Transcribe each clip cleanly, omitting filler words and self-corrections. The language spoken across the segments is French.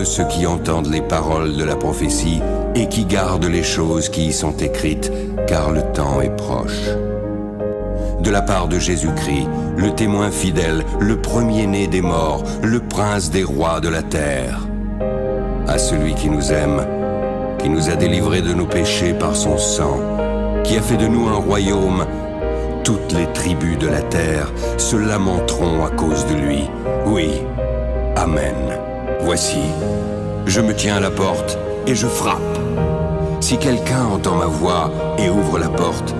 Heureux ceux qui entendent les paroles de la prophétie et qui gardent les choses qui y sont écrites, car le temps est proche. De la part de Jésus-Christ, le témoin fidèle, le premier-né des morts, le prince des rois de la terre. À celui qui nous aime, qui nous a délivrés de nos péchés par son sang, qui a fait de nous un royaume, toutes les tribus de la terre se lamenteront à cause de lui. Oui, Amen. Voici, je me tiens à la porte et je frappe. Si quelqu'un entend ma voix et ouvre la porte,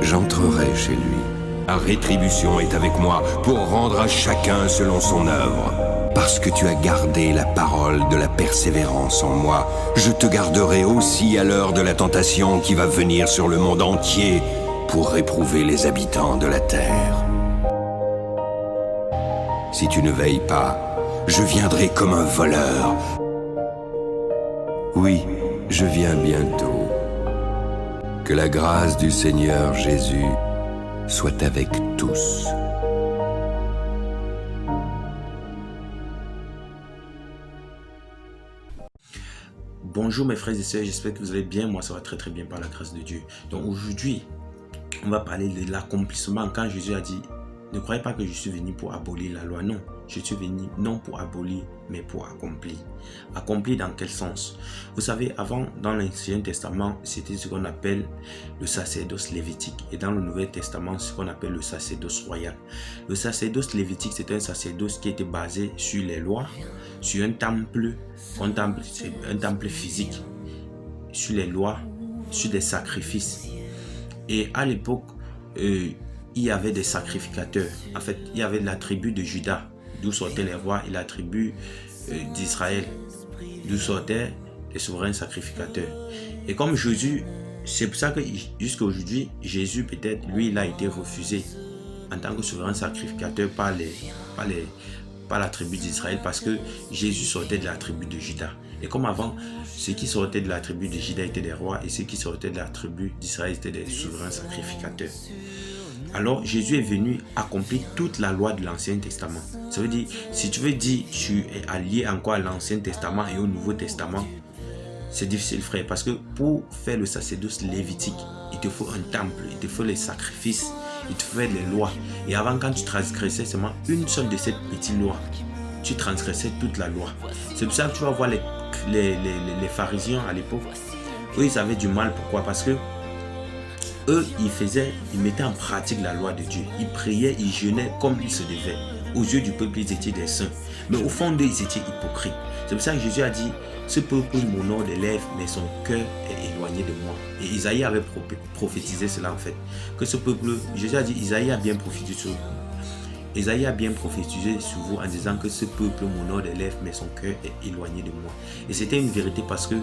j'entrerai chez lui. La rétribution est avec moi pour rendre à chacun selon son œuvre. Parce que tu as gardé la parole de la persévérance en moi, je te garderai aussi à l'heure de la tentation qui va venir sur le monde entier pour réprouver les habitants de la terre. Si tu ne veilles pas, je viendrai comme un voleur. Oui, je viens bientôt. Que la grâce du Seigneur Jésus soit avec tous. Bonjour mes frères et sœurs, j'espère que vous allez bien. Moi ça va très très bien par la grâce de Dieu. Donc aujourd'hui, on va parler de l'accomplissement. Quand Jésus a dit, ne croyez pas que je suis venu pour abolir la loi. Non, je suis venu non pour abolir, mais pour accomplir. Accomplir dans quel sens? Vous savez, avant, dans l'Ancien Testament, c'était ce qu'on appelle le sacerdoce lévitique. Et dans le Nouveau Testament, ce qu'on appelle le sacerdoce royal. Le sacerdoce lévitique, c'était un sacerdoce qui était basé sur les lois, sur un temple, c'est un temple physique, sur les lois, sur des sacrifices. Et à l'époque, il y avait des sacrificateurs. En fait, il y avait la tribu de Juda, d'où sortaient les rois, et la tribu d'Israël, d'où sortaient les souverains sacrificateurs. Et comme Jésus, c'est pour ça que jusqu'à aujourd'hui, Jésus peut-être, lui, il a été refusé en tant que souverain sacrificateur par la tribu d'Israël, parce que Jésus sortait de la tribu de Juda. Et comme avant, ceux qui sortaient de la tribu de Juda étaient des rois, et ceux qui sortaient de la tribu d'Israël étaient des souverains sacrificateurs. Alors Jésus est venu accomplir toute la loi de l'Ancien Testament. Ça veut dire, si tu veux dire tu es allié encore à l'Ancien Testament et au Nouveau Testament, c'est difficile, frère, parce que pour faire le sacerdoce lévitique, il te faut un temple, il te faut les sacrifices, il te faut les lois. Et avant, quand tu transgressais seulement une seule de ces petites lois, tu transgressais toute la loi. C'est pour ça que tu vas voir les pharisiens à l'époque, eux ils avaient du mal. Pourquoi? Parce que eux, ils mettaient en pratique la loi de Dieu. Ils priaient, ils jeûnaient comme il se devait. Aux yeux du peuple, ils étaient des saints. Mais au fond d'eux, ils étaient hypocrites. C'est pour ça que Jésus a dit, ce peuple m'honore des lèvres, mais son cœur est éloigné de moi. Et Isaïe avait prophétisé cela en fait. Que ce peuple, Jésus a dit, Isaïe a bien prophétisé sur vous. Isaïe a bien prophétisé sur vous en disant que ce peuple m'honore des lèvres, mais son cœur est éloigné de moi. Et c'était une vérité parce que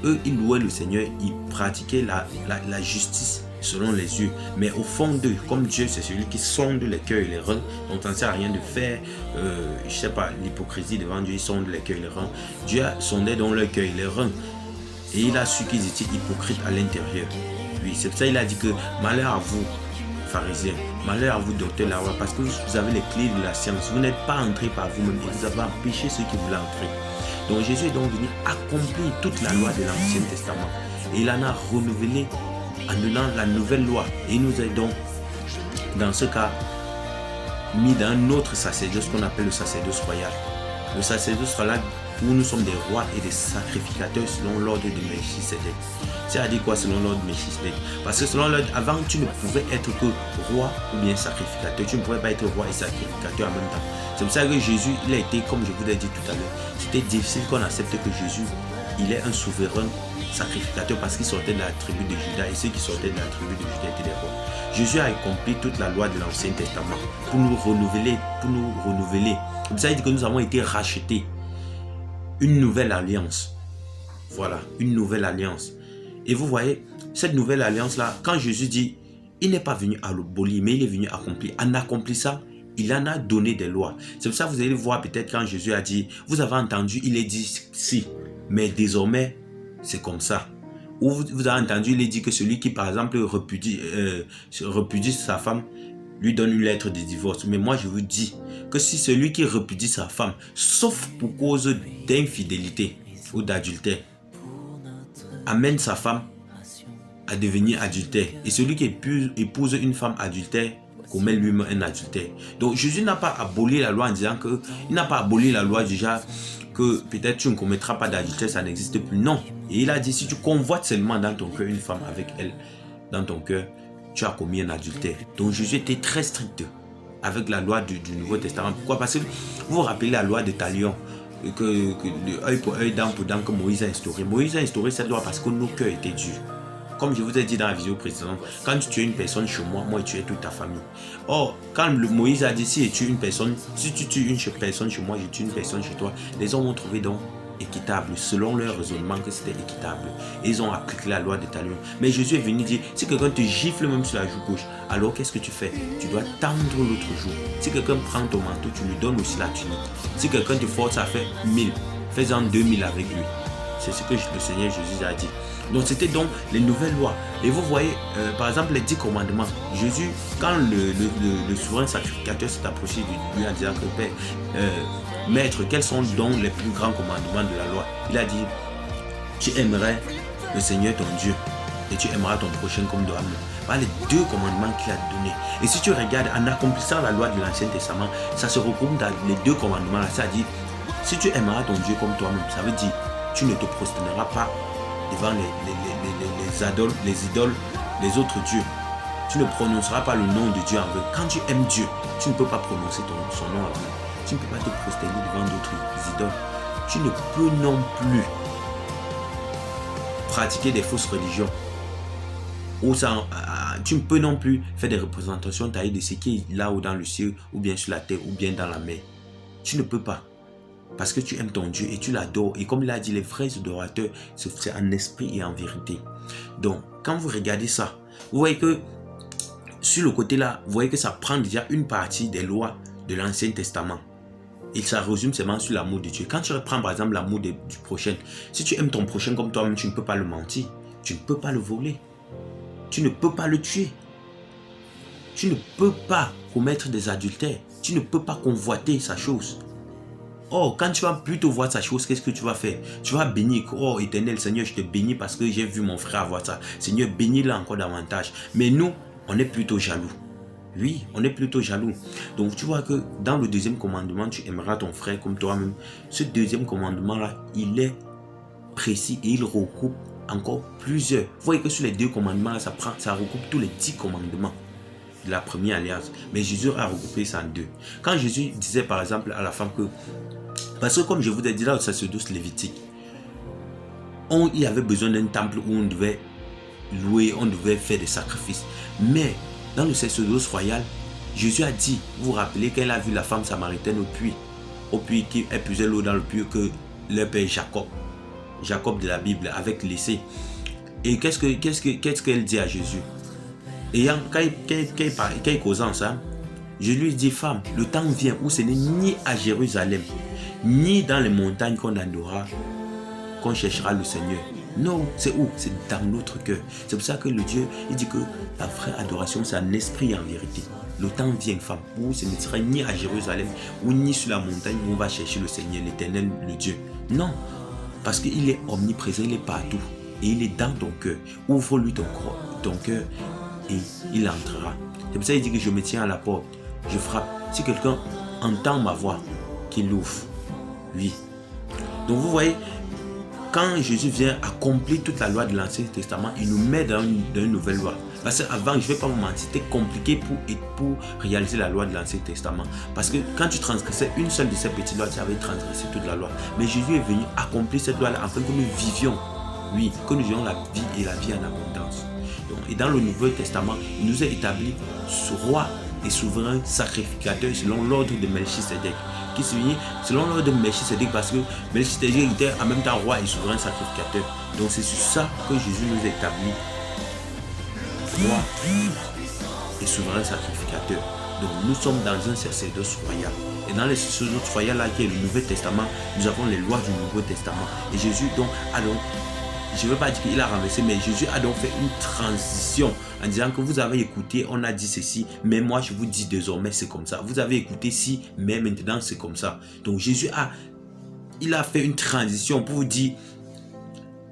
eux, ils louaient le Seigneur, ils pratiquaient la justice selon les yeux, mais au fond d'eux, comme Dieu c'est celui qui sonde les cœurs et les reins, donc ça ne sert à rien de faire je sais pas, l'hypocrisie devant Dieu. Il sonde les cœurs et les reins. Dieu sondait dans leur cœur et les reins, et il a su qu'ils étaient hypocrites à l'intérieur. Oui, c'est pour ça qu'il a dit que malheur à vous pharisiens, malheur à vous docteurs de la loi, parce que vous avez les clés de la science, vous n'êtes pas entrés par vous-même et vous avez empêché ceux qui voulaient entrer. Donc Jésus est donc venu accomplir toute la loi de l'Ancien Testament, et il en a renouvelé en donnant la nouvelle loi. Et il nous a donc, dans ce cas, mis dans un autre sacerdoce qu'on appelle le sacerdoce royal. Le sacerdoce royal où nous sommes des rois et des sacrificateurs selon l'ordre de Melchisédek. C'est-à-dire quoi selon l'ordre de Melchisédek? Parce que selon l'ordre, avant tu ne pouvais être que roi ou bien sacrificateur. Tu ne pouvais pas être roi et sacrificateur en même temps. C'est pour ça que Jésus, il a été, comme je vous l'ai dit tout à l'heure, c'était difficile qu'on accepte que Jésus, il est un souverain sacrificateur parce qu'il sortait de la tribu de Juda, et ceux qui sortaient de la tribu de Juda étaient des rois. Jésus a accompli toute la loi de l'Ancien Testament pour nous renouveler. C'est pour ça qu'il dit que nous avons été rachetés. Une nouvelle alliance. Voilà, une nouvelle alliance. Et vous voyez, cette nouvelle alliance-là, quand Jésus dit, il n'est pas venu à l'abolir, mais il est venu accomplir. En accomplissant, il en a donné des lois. C'est pour ça que vous allez voir peut-être quand Jésus a dit, vous avez entendu, il est dit si, mais désormais, c'est comme ça. Ou vous avez entendu, il est dit que celui qui par exemple repudie sa femme, lui donne une lettre de divorce. Mais moi je vous dis que si celui qui repudie sa femme, sauf pour cause d'infidélité, ou d'adultère amène sa femme à devenir adultère. Et celui qui épouse une femme adultère commet lui-même un adultère. Donc Jésus n'a pas aboli la loi en disant que, il n'a pas aboli la loi déjà que peut-être tu ne commettras pas d'adultère, ça n'existe plus. Non. Et il a dit, si tu convoites seulement dans ton cœur une femme avec elle, dans ton cœur, tu as commis un adultère. Donc Jésus était très strict avec la loi du Nouveau Testament. Pourquoi? Parce que vous vous rappelez la loi de Talion, que le œil pour œil, dent pour dent que Moïse a instauré. Moïse a instauré cette loi parce que nos cœurs étaient durs. Comme je vous ai dit dans la vidéo précédente, quand tu tues une personne chez moi, moi tu es toute ta famille. Or, quand Moïse a dit, si tu tues une personne chez moi, je tue une personne chez toi, les hommes ont trouvé donc équitable, selon leur raisonnement que c'était équitable. Et ils ont appliqué la loi de Talion. Mais Jésus est venu dire, si quelqu'un te gifle même sur la joue gauche, alors qu'est-ce que tu fais? Tu dois tendre l'autre joue. Si quelqu'un prend ton manteau, tu lui donnes aussi la tunique. Si quelqu'un te force à faire 1000, fais-en 2000 avec lui. C'est ce que le Seigneur Jésus a dit. Donc c'était donc les nouvelles lois. Et vous voyez, par exemple, les 10 commandements. Jésus, quand le souverain sacrificateur s'est approché de lui en disant que Père, Maître, quels sont donc les plus grands commandements de la loi? Il a dit, tu aimerais le Seigneur ton Dieu et tu aimeras ton prochain comme toi-même. Voilà les 2 commandements qu'il a donnés. Et si tu regardes, en accomplissant la loi de l'Ancien Testament, ça se regroupe dans les 2 commandements. Ça dit, si tu aimeras ton Dieu comme toi-même, ça veut dire, tu ne te prosterneras pas devant les idoles, les autres dieux. Tu ne prononceras pas le nom de Dieu en vain. Quand tu aimes Dieu, tu ne peux pas prononcer son nom en vain. Tu ne peux pas te prosterner devant d'autres idoles. Tu ne peux non plus pratiquer des fausses religions. Tu ne peux non plus faire des représentations taillées de ce qui est là-haut dans le ciel, ou bien sur la terre, ou bien dans la mer. Tu ne peux pas. Parce que tu aimes ton Dieu et tu l'adores. Et comme il a dit, les vrais adorateurs, c'est en esprit et en vérité. Donc, quand vous regardez ça, vous voyez que sur le côté là, vous voyez que ça prend déjà une partie des lois de l'Ancien Testament. Et ça résume seulement sur l'amour de Dieu. Quand tu reprends par exemple l'amour du prochain, si tu aimes ton prochain comme toi-même, tu ne peux pas le mentir. Tu ne peux pas le voler. Tu ne peux pas le tuer. Tu ne peux pas commettre des adultères. Tu ne peux pas convoiter sa chose. Oh, quand tu vas plutôt voir sa chose, qu'est-ce que tu vas faire? Tu vas bénir. Oh, éternel Seigneur, je te bénis parce que j'ai vu mon frère avoir ça. Seigneur, bénis-le encore davantage. Mais nous, on est plutôt jaloux. Oui, on est plutôt jaloux. Donc, tu vois que dans le 2e commandement, tu aimeras ton frère comme toi-même. Ce 2e commandement-là, il est précis et il regroupe encore plusieurs. Vous voyez que sur les 2 commandements, ça regroupe tous les 10 commandements de la première alliance. Mais Jésus a regroupé ça en 2. Quand Jésus disait par exemple à la femme que, parce que comme je vous ai dit là au sacerdoce lévitique, il y avait besoin d'un temple où on devait louer, on devait faire des sacrifices. Mais dans le sacerdoce royal, Jésus a dit, vous vous rappelez qu'elle a vu la femme samaritaine au puits qui épuisait l'eau dans le puits que leur père Jacob de la Bible avait laissé. Et qu'est-ce qu'elle dit à Jésus? Et quand il causant ça, je lui dis, femme, le temps vient où ce n'est ni à Jérusalem, ni dans les montagnes qu'on adorera, qu'on cherchera le Seigneur. Non, c'est où? C'est dans notre cœur. C'est pour ça que le Dieu, il dit que la vraie adoration, c'est en esprit et en vérité. Le temps vient, femme, où ce ne sera ni à Jérusalem, ou ni sur la montagne où on va chercher le Seigneur, l'Éternel, le Dieu. Non, parce qu'il est omniprésent, il est partout. Et il est dans ton cœur. Ouvre-lui ton cœur et il entrera. C'est pour ça qu'il dit que je me tiens à la porte. Je frappe. Si quelqu'un entend ma voix, qu'il ouvre. Oui. Donc vous voyez, quand Jésus vient accomplir toute la loi de l'Ancien Testament, il nous met dans une nouvelle loi. Parce qu'avant, je ne vais pas vous mentir, c'était compliqué pour réaliser la loi de l'Ancien Testament. Parce que quand tu transgressais une seule de ces petites lois, tu avais transgressé toute la loi. Mais Jésus est venu accomplir cette loi-là afin que nous vivions. Oui, que nous ayons la vie et la vie en abondance. Donc, et dans le Nouveau Testament, il nous a établi ce roi et souverain sacrificateur selon l'ordre de Melchisédek. Qui signifie selon l'ordre de Melchisédek parce que Melchisédek était en même temps roi et souverain sacrificateur. Donc c'est sur ça que Jésus nous a établi roi et souverain sacrificateur. Donc nous sommes dans un sacerdoce royal. Et dans le sacerdoce royal là qui est le Nouveau Testament, nous avons les lois du Nouveau Testament. Et Jésus donc je ne veux pas dire qu'il a renversé, mais Jésus a donc fait une transition en disant que vous avez écouté, on a dit ceci, mais moi je vous dis désormais c'est comme ça. Vous avez écouté si, mais maintenant c'est comme ça. Donc Jésus a il a fait une transition pour vous dire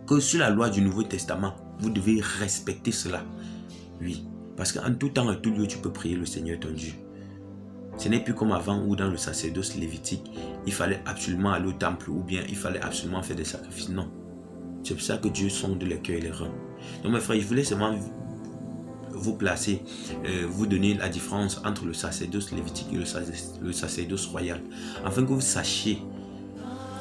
que sur la loi du Nouveau Testament, vous devez respecter cela. Oui, parce qu'en tout temps et tout lieu, tu peux prier le Seigneur ton Dieu. Ce n'est plus comme avant où dans le sacerdoce lévitique, il fallait absolument aller au temple ou bien il fallait absolument faire des sacrifices. Non. C'est pour ça que Dieu sonde les cœurs et les reins. Donc mes frères, je voulais seulement vous placer, vous donner la différence entre le sacerdoce lévitique et le sacerdoce royal, afin que vous sachiez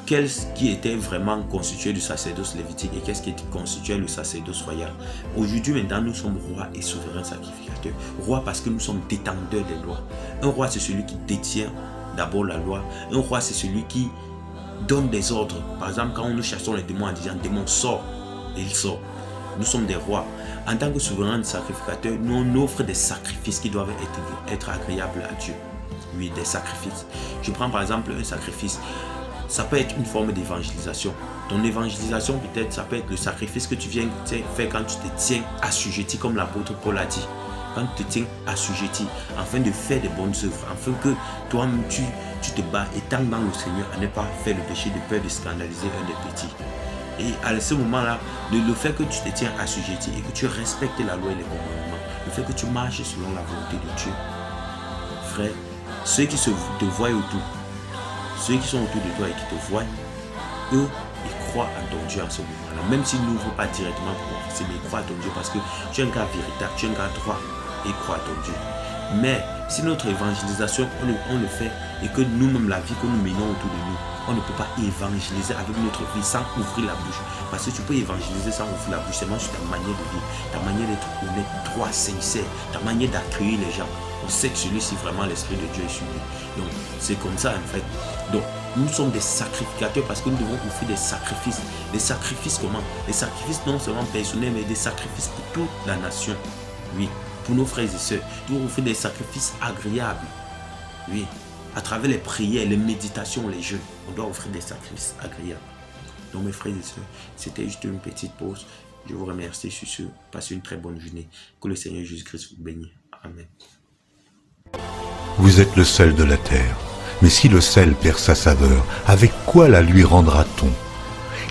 qu'est-ce qui était vraiment constitué du sacerdoce lévitique et qu'est-ce qui était constitué le sacerdoce royal. Aujourd'hui, maintenant, nous sommes rois et souverains sacrificateurs. Rois parce que nous sommes détenteurs des lois. Un roi, c'est celui qui détient d'abord la loi. Un roi, c'est celui qui donne des ordres. Par exemple, quand nous chassons les démons en disant « démon sort », et il sort. Nous sommes des rois. En tant que souverains sacrificateurs, nous on offre des sacrifices qui doivent être agréables à Dieu. Oui, des sacrifices. Je prends par exemple un sacrifice. Ça peut être une forme d'évangélisation. Ton évangélisation, peut-être, ça peut être le sacrifice que tu viens faire quand tu te tiens assujetti, comme l'apôtre Paul a dit. Quand tu te tiens assujetti, afin de faire des bonnes œuvres, afin que toi-même tu te bats, étant dans le Seigneur, à ne pas faire le péché de peur de scandaliser un des petits. Et à ce moment-là, le fait que tu te tiens assujetti et que tu respectes la loi et les commandements, le fait que tu marches selon la volonté de Dieu, frère, ceux qui te voient autour, ceux qui sont autour de toi et qui te voient, eux, ils croient à ton Dieu en ce moment-là. Même s'ils n'ouvrent pas directement pour confesser, mais ils croient à ton Dieu parce que tu es un gars véritable, tu es un gars droit et ils croient à ton Dieu. Mais si notre évangélisation, on le fait et que nous-mêmes, la vie que nous menons autour de nous, on ne peut pas évangéliser avec notre vie sans ouvrir la bouche. Parce que tu peux évangéliser sans ouvrir la bouche seulement sur ta manière de vivre, ta manière d'être honnête, droit, sincère, ta manière d'accueillir les gens. On sait que celui-ci, vraiment, l'Esprit de Dieu est sur lui. Donc, c'est comme ça, en fait. Donc, nous sommes des sacrificateurs parce que nous devons offrir des sacrifices. Des sacrifices comment? Des sacrifices non seulement personnels, mais des sacrifices pour toute la nation. Oui, pour nos frères et sœurs. Nous devons offrir des sacrifices agréables. Oui, à travers les prières, les méditations, les jeûnes, on doit offrir des sacrifices agréables. Donc, mes frères et sœurs, c'était juste une petite pause. Je vous remercie sur ce. Passez une très bonne journée. Que le Seigneur Jésus-Christ vous bénisse. Amen. Vous êtes le sel de la terre. Mais si le sel perd sa saveur, avec quoi la lui rendra-t-on?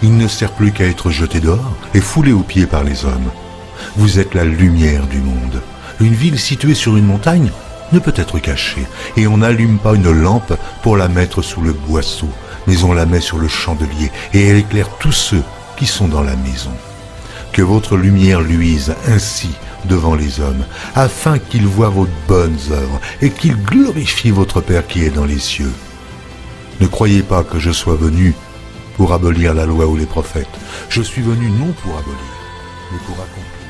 Il ne sert plus qu'à être jeté dehors et foulé aux pieds par les hommes. Vous êtes la lumière du monde. Une ville située sur une montagne ne peut être cachée, et on n'allume pas une lampe pour la mettre sous le boisseau, mais on la met sur le chandelier, et elle éclaire tous ceux qui sont dans la maison. Que votre lumière luise ainsi devant les hommes, afin qu'ils voient vos bonnes œuvres et qu'ils glorifient votre Père qui est dans les cieux. Ne croyez pas que je sois venu pour abolir la loi ou les prophètes. Je suis venu non pour abolir, mais pour accomplir.